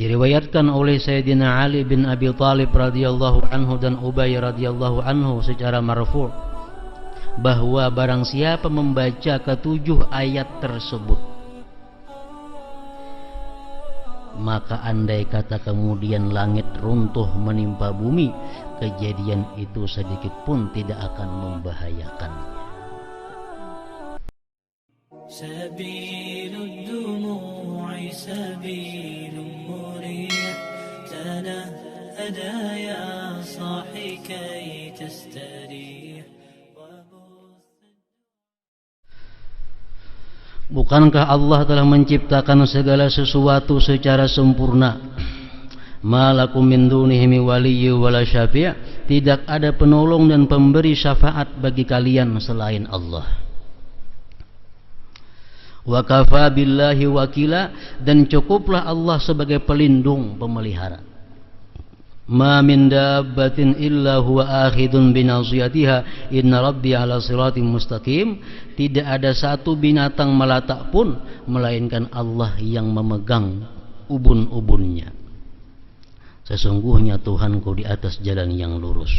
Diriwayatkan oleh Sayyidina Ali bin Abi Thalib radhiyallahu anhu dan Ubay radhiyallahu anhu secara marfu' bahwa barang siapa membaca ketujuh ayat tersebut, maka andai kata kemudian langit runtuh menimpa bumi, kejadian itu sedikit pun tidak akan membahayakannya. Sabilud dumu'i sabilun murih tanahada ya sahi kay tastarih. Bukankah Allah telah menciptakan segala sesuatu secara sempurna? Malakum min dunihi min waliyyin wala syafi'. Tidak ada penolong dan pemberi syafaat bagi kalian selain Allah. Wa kafa billahi wakila, dan cukuplah Allah sebagai pelindung pemelihara. Ma min dabbatin illa huwa akhidun binasiyatiha inna rabbi ala siratim mustaqim. Tidak ada satu binatang melata pun melainkan Allah yang memegang ubun-ubunnya. Sesungguhnya Tuhanku di atas jalan yang lurus.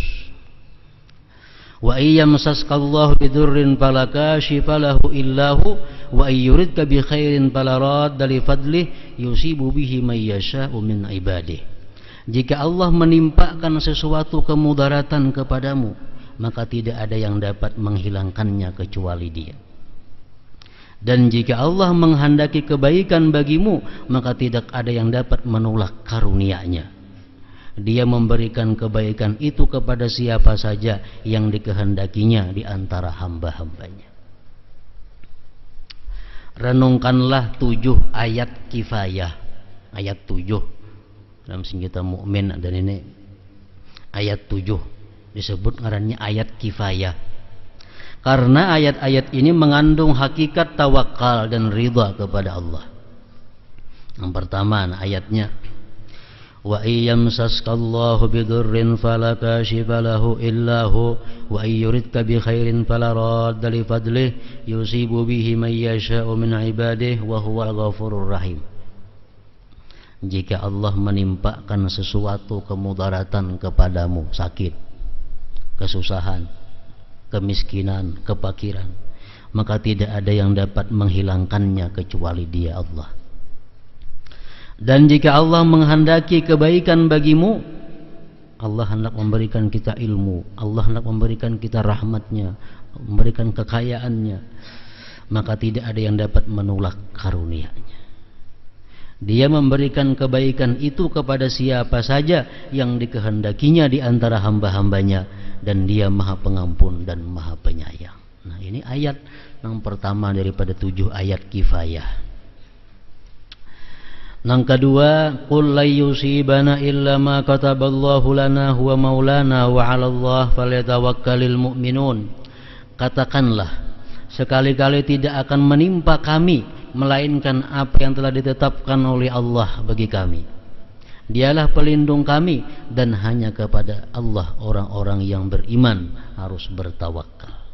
Wa iyyamsaskallahu bidurrin fala kashifa lahu illahu wa ayyuridka bi khairin fala radda li fadlihi yusibu bihi may yasha'u min ibadihi. Jika Allah menimpakan sesuatu kemudaratan kepadamu, maka tidak ada yang dapat menghilangkannya kecuali Dia. Dan jika Allah menghendaki kebaikan bagimu, maka tidak ada yang dapat menolak karunia-Nya. Dia memberikan kebaikan itu kepada siapa saja yang dikehendakinya di antara hamba-hambanya. Renungkanlah 7 ayat kifayah. Ayat 7 dalam senjata mukmin, dan ini ayat 7 disebut ngarannya ayat kifayah. Karena ayat-ayat ini mengandung hakikat tawakal dan ridha kepada Allah. Yang pertama ayatnya, wa iyyamsaskallahu bidurrin fala kashifa lahu illa hu wa ayyuridka bi khairin fala radda li fadlihi yusibu bihi may yasha'u min ibadihi wa huwal ghafurur rahim. Jika Allah menimpakan sesuatu kemudaratan kepadamu, sakit, kesusahan, kemiskinan, kefakiran, maka tidak ada yang dapat menghilangkannya kecuali Dia, Allah. Dan jika Allah menghendaki kebaikan bagimu, Allah hendak memberikan kita ilmu, Allah hendak memberikan kita rahmatnya, memberikan kekayaannya, maka tidak ada yang dapat menolak karunia-Nya. Dia memberikan kebaikan itu kepada siapa saja yang dikehendakinya di antara hamba-hambanya, dan Dia Maha Pengampun dan Maha Penyayang. Nah, ini ayat yang pertama daripada 7 ayat kifayah. Yang kedua, qul la yusibana illa ma kataballahu lana huwa maulana wa 'alallahi falyatawakkalul mu'minun. Katakanlah, sekali-kali tidak akan menimpa kami melainkan apa yang telah ditetapkan oleh Allah bagi kami. Dialah pelindung kami, dan hanya kepada Allah orang-orang yang beriman harus bertawakal.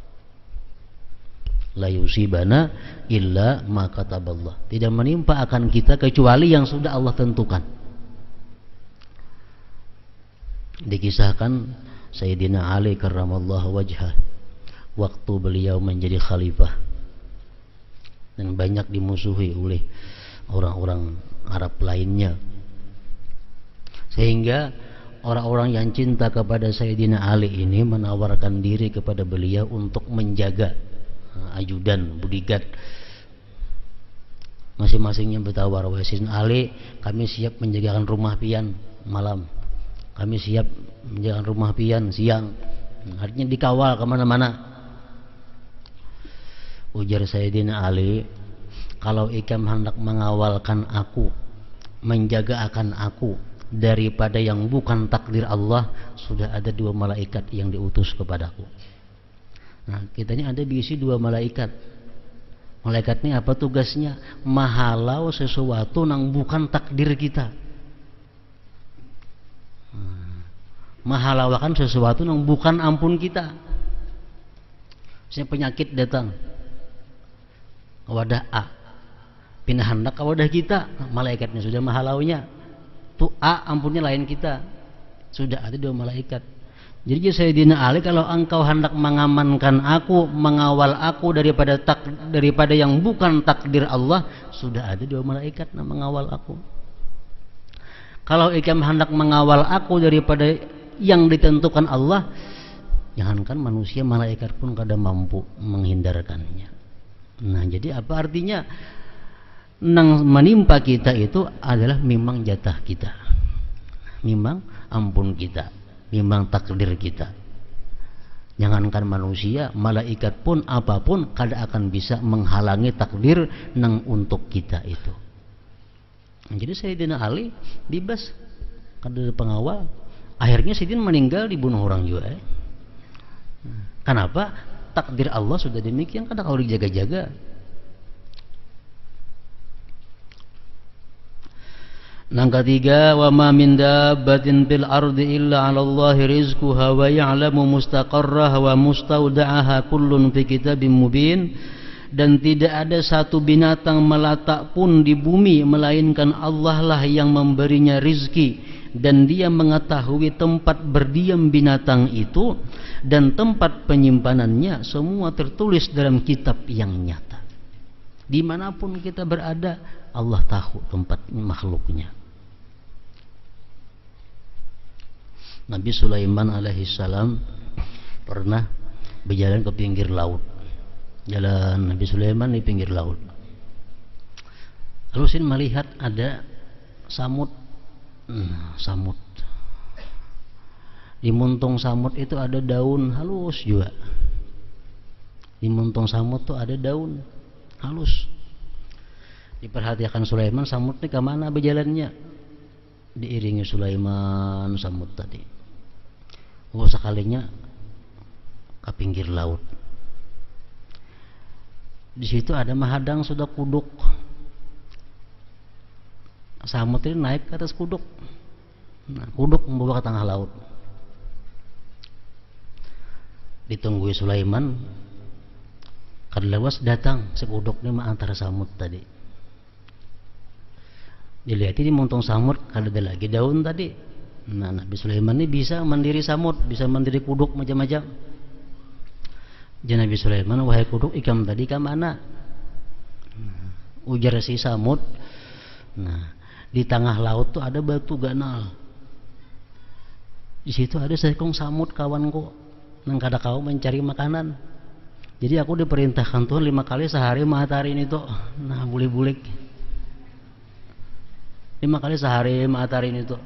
La yusibana illa ma kataballah. Tidak menimpa akan kita kecuali yang sudah Allah tentukan. Dikisahkan Sayyidina Ali karramallahu wajhah, waktu beliau menjadi khalifah dan banyak dimusuhi oleh orang-orang Arab lainnya, sehingga orang-orang yang cinta kepada Sayyidina Ali ini menawarkan diri kepada beliau untuk menjaga ajudan, bodyguard. Masing-masingnya bertawar, wahai Sayyidina Ali, kami siap menjagakan rumah pian malam, kami siap menjagakan rumah pian siang. Artinya dikawal kemana-mana. Ujar Sayyidina Ali, kalau ikam hendak mengawalkan aku, menjaga akan aku daripada yang bukan takdir Allah, sudah ada 2 malaikat yang diutus kepadaku. Nah, kita ini ada diisi 2 malaikat. Malaikat ini apa tugasnya? Mahalau sesuatu yang bukan takdir kita. Mahalawakan sesuatu yang bukan ampun kita. Misalnya penyakit datang, wadah A, pindah hendak ke wadah kita, malaikatnya sudah mahalaunya. Tuh ampunnya lain kita. Sudah ada 2 malaikat. Jadi Sayyidina Ali, kalau engkau hendak mengamankan aku, mengawal aku daripada yang bukan takdir Allah, sudah ada 2 malaikat yang mengawal aku. Kalau ikam hendak mengawal aku daripada yang ditentukan Allah, jangankan manusia, malaikat pun kada mampu menghindarkannya. Nah, jadi apa artinya? Nang menimpa kita itu adalah memang jatah kita, memang ampun kita, memang takdir kita. Jangankan manusia, malaikat pun apapun kada akan bisa menghalangi takdir nang untuk kita itu. Jadi Sayyidina Ali bebas, kada ada pengawal. Akhirnya Sayyidina meninggal dibunuh orang juga. Kenapa? Takdir Allah sudah demikian, kada kau dijaga-jaga. Yang ketiga, wa ma min dabbatin fil ardi illa 'ala Allahi rizquha wa ya'lamu mustaqarraha wa mustawda'aha kullun fi kitabim mubin. Dan tidak ada satu binatang melata pun di bumi melainkan Allah lah yang memberinya rizki, dan Dia mengetahui tempat berdiam binatang itu dan tempat penyimpanannya, semua tertulis dalam kitab yang nyata. Dimanapun kita berada, Allah tahu tempat makhluknya. Nabi Sulaiman alaihissalam pernah berjalan ke pinggir laut. Jalan Nabi Sulaiman di pinggir laut. Lalu Sin melihat ada samut. Samut. Di muntung samut itu ada daun halus juga. Di muntung samut itu ada daun halus. Diperhatikan Sulaiman, samut ini kemana berjalannya? Diiringi Sulaiman samut tadi. Sekalinya ke pinggir laut. Di situ ada mahadang sudah kuduk. Samut ini naik ke atas kuduk. Nah, kuduk membawa ke tengah laut. Ditunggui Sulaiman. Kadalawas datang si kuduk ini antara samut tadi. Dilihat di muntung samut, kada ada lagi daun tadi. Nah, Nabi Sulaiman ini bisa mandiri samut, bisa mandiri kuduk macam-macam. Jadi Nabi Sulaiman, wahai kuduk, ikam tadi ke mana? Ujar si samut. Nah, di tengah laut tuh ada batu ganal. Di situ ada seekor samut kawanku, nang kada kau mencari makanan. Jadi aku diperintahkan Tuhan 5 kali sehari matarin itu. Nah, bulik-bulik 5 kali sehari matarin itu.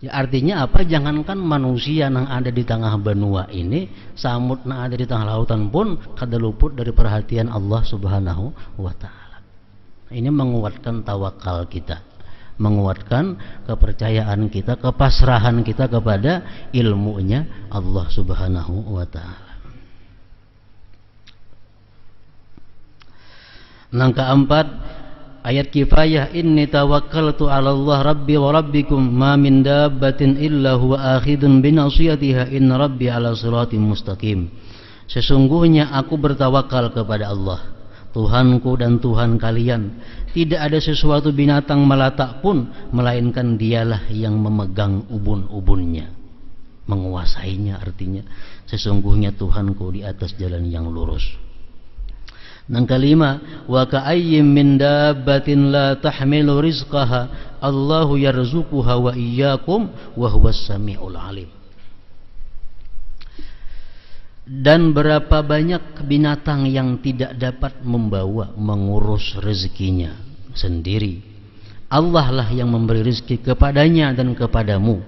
Ya, artinya apa? Jangankan manusia yang ada di tengah benua ini, samut yang ada di tengah lautan pun kada luput dari perhatian Allah Subhanahu wa Ta'ala. Ini menguatkan tawakal kita, menguatkan kepercayaan kita, kepasrahan kita kepada ilmunya Allah Subhanahu wa Ta'ala. Yang keempat, ayat kifayah, inni tawakkaltu 'ala Allah rabbi wa rabbikum ma min dabbatin illa huwa akhidun bi nasiyatiha inna rabbi 'ala siratim mustaqim. Sesungguhnya aku bertawakal kepada Allah, Tuhanku dan Tuhan kalian. Tidak ada sesuatu binatang melata pun melainkan Dialah yang memegang ubun-ubunnya, menguasainya. Artinya sesungguhnya Tuhanku di atas jalan yang lurus. Yang kelima, wa ka'ayyim min dabbatin la tahmilu rizqaha Allahu yarzuquha wa iyyakum wa huwas samiul alim. Dan berapa banyak binatang yang tidak dapat membawa, mengurus rezekinya sendiri. Allah lah yang memberi rezeki kepadanya dan kepadamu,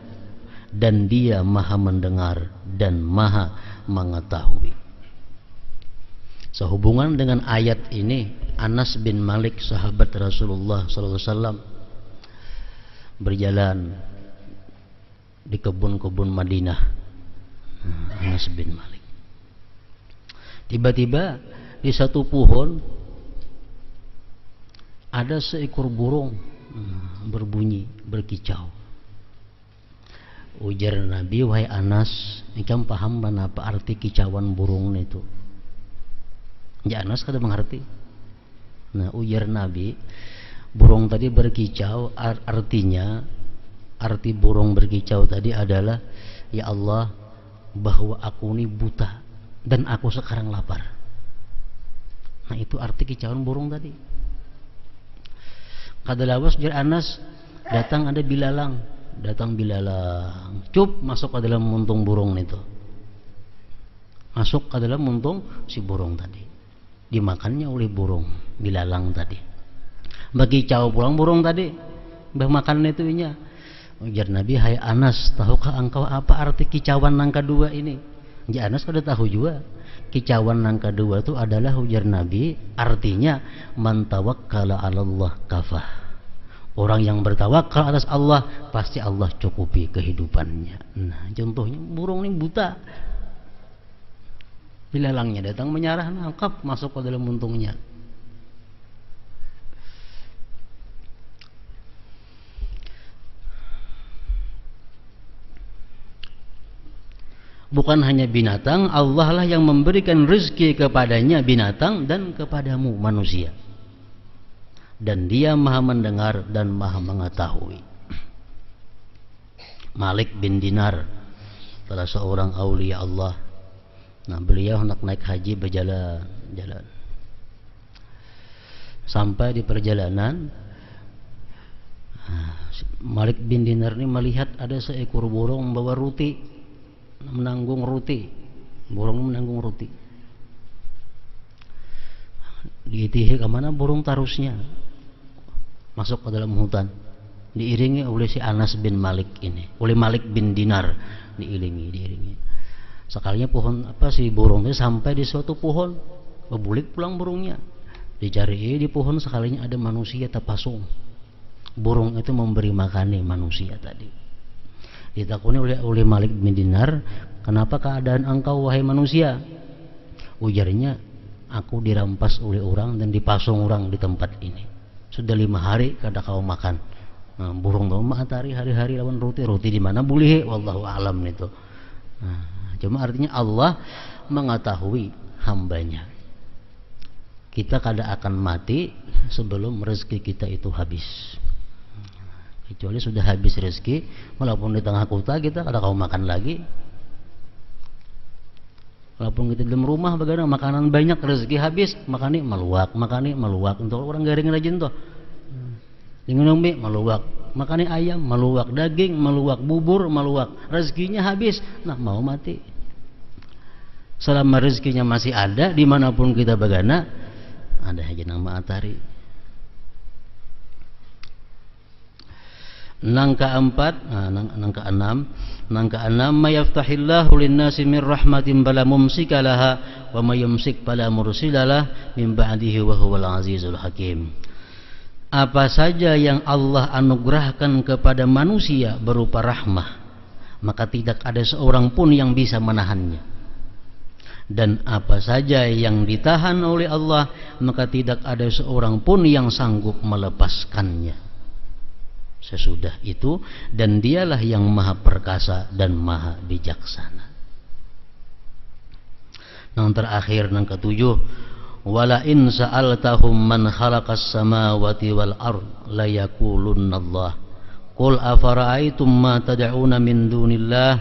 dan Dia Maha mendengar dan Maha mengetahui. Sehubungan dengan ayat ini, Anas bin Malik, sahabat Rasulullah SAW, berjalan di kebun-kebun Madinah. Anas bin Malik. Tiba-tiba di satu pohon ada seekor burung berbunyi, berkicau. Ujar Nabi, wahai Anas, engkau paham apa arti kicauan burung itu? Ya, Anas kada mengerti. Nah, ujar Nabi, Burung tadi berkicau, artinya arti burung berkicau tadi adalah, ya Allah, bahwa aku ini buta dan aku sekarang lapar. Nah, itu arti kicauan burung tadi. Kadalawas jar Anas, datang ada bilalang, cup masuk ke dalam muntung burung itu. Masuk ke dalam muntung si burung tadi. Dimakannya oleh burung bilalang tadi. Berkicau pulang burung tadi, makan itunya. Ujar Nabi, hai Anas, tahukah engkau apa arti kicauan yang kedua ini? Ya Anas sudah tahu juga. Kicauan yang kedua itu adalah, ujar Nabi, artinya man tawakkala 'ala Allah kafah. Orang yang bertawakal atas Allah, pasti Allah cukupi kehidupannya. Nah, contohnya burung ini buta. Bilalangnya datang menyarah, nangkap, masuk ke dalam muntungnya. Bukan hanya binatang, Allah lah yang memberikan rezeki kepadanya binatang dan kepadamu manusia. Dan Dia Maha mendengar dan Maha mengetahui. Malik bin Dinar, salah seorang aulia Allah. Nah, beliau hendak naik haji berjalan. Sampai di perjalanan, Malik bin Dinar ini melihat ada seekor burung membawa roti. Menanggung roti, burung menanggung roti. Diitihi kemana burung tarusnya, masuk ke dalam hutan, diiringi oleh si Anas bin Malik ini, oleh Malik bin Dinar, diiringi. Sekalinya pohon si burung itu sampai di suatu pohon, berbulik pulang burungnya, dicari di pohon, sekalinya ada manusia terpasung. Burung itu memberi makani manusia tadi. Ditakuni oleh Malik bin Dinar, kenapa keadaan engkau wahai manusia? Ujarnya, aku dirampas oleh orang dan dipasung orang di tempat ini. Sudah 5 hari kada kau makan. Nah, burung tuh matahari hari-hari lawan roti di mana boleh, wallahu alam itu. Nah, cuma artinya Allah mengetahui hambanya. Kita kada akan mati sebelum rezeki kita itu habis. Kecuali sudah habis rezeki, walaupun di tengah kota kita kada kau makan lagi. Walaupun kita di dalam rumah bagaimana makanan banyak, rezeki habis, makani meluak. Untuk orang garing rajin tuh. Dengan mie meluak, makani ayam meluak, daging meluak, bubur meluak. Rezekinya habis, nah mau mati. Selama rezekinya masih ada, dimanapun kita bagaimana, ada aja nama matahari. Nang keempat, nang keenam, mayaftahillahu linnasi min rahmatin bala mumsika laha wa mayumsik bala mursilalah min ba'dihi wa huwal azizul hakim. Apa saja yang Allah anugerahkan kepada manusia berupa rahmah, maka tidak ada seorang pun yang bisa menahannya. Dan apa saja yang ditahan oleh Allah, maka tidak ada seorang pun yang sanggup melepaskannya. Sesudah itu, dan Dialah yang maha perkasa dan maha bijaksana. Yang terakhir, yang ketujuh, wala in sa'altahum man khalaqas samawati wal ard la yaqulunallah qul afara'aytum ma tad'una min dunillah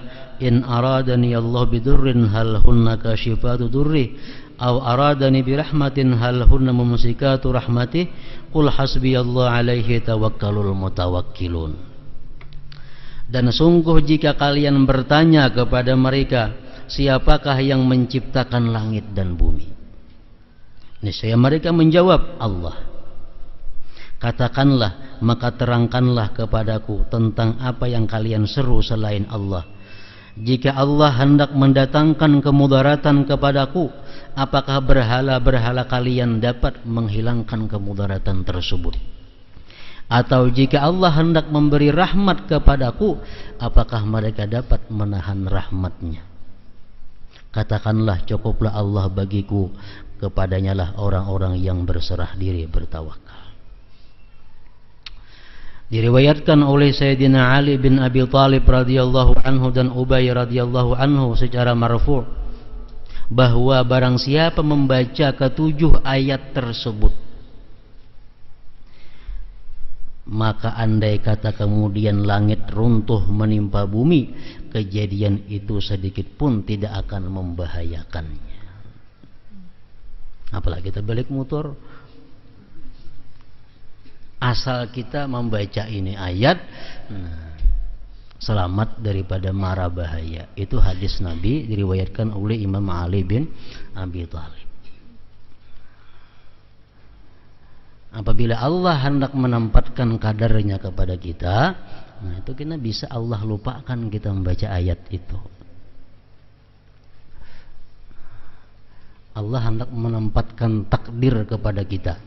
in aradani Allah bidurrin hal hunna kashifatu durri aw aradani birahmatin hal hunna mumsikatu rahmatih qul hasbiyallahu alaihi tawakkalul mutawakkilun. Dan sungguh jika kalian bertanya kepada mereka, siapakah yang menciptakan langit dan bumi, niscaya mereka menjawab, Allah. Katakanlah, maka terangkanlah kepadaku tentang apa yang kalian seru selain Allah. Jika Allah hendak mendatangkan kemudaratan kepadaku, apakah berhala-berhala kalian dapat menghilangkan kemudaratan tersebut? Atau jika Allah hendak memberi rahmat kepadaku, apakah mereka dapat menahan rahmatnya? Katakanlah, cukuplah Allah bagiku, kepadanya lah orang-orang yang berserah diri bertawakal. Diriwayatkan oleh Sayyidina Ali bin Abi Thalib radhiyallahu anhu dan Ubay radhiyallahu anhu secara marfu' bahwa barang siapa membaca ketujuh ayat tersebut, maka andai kata kemudian langit runtuh menimpa bumi, kejadian itu sedikit pun tidak akan membahayakannya. Apalagi terbalik motor. Asal kita membaca ini ayat, selamat daripada mara bahaya. Itu hadis Nabi, diriwayatkan oleh Imam Ali bin Abi Thalib. Apabila Allah hendak menempatkan kadarnya kepada kita, itu kita bisa Allah lupakan kita membaca ayat itu. Allah hendak menempatkan takdir kepada kita,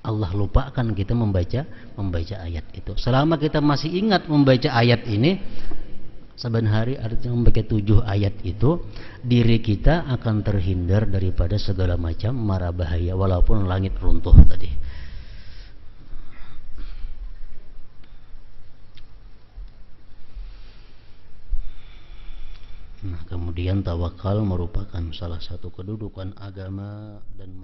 Allah lupakan kita membaca ayat itu. Selama kita masih ingat membaca ayat ini, saban hari artinya membaca 7 ayat itu, diri kita akan terhindar daripada segala macam mara bahaya walaupun langit runtuh tadi. Nah, kemudian tawakal merupakan salah satu kedudukan agama dan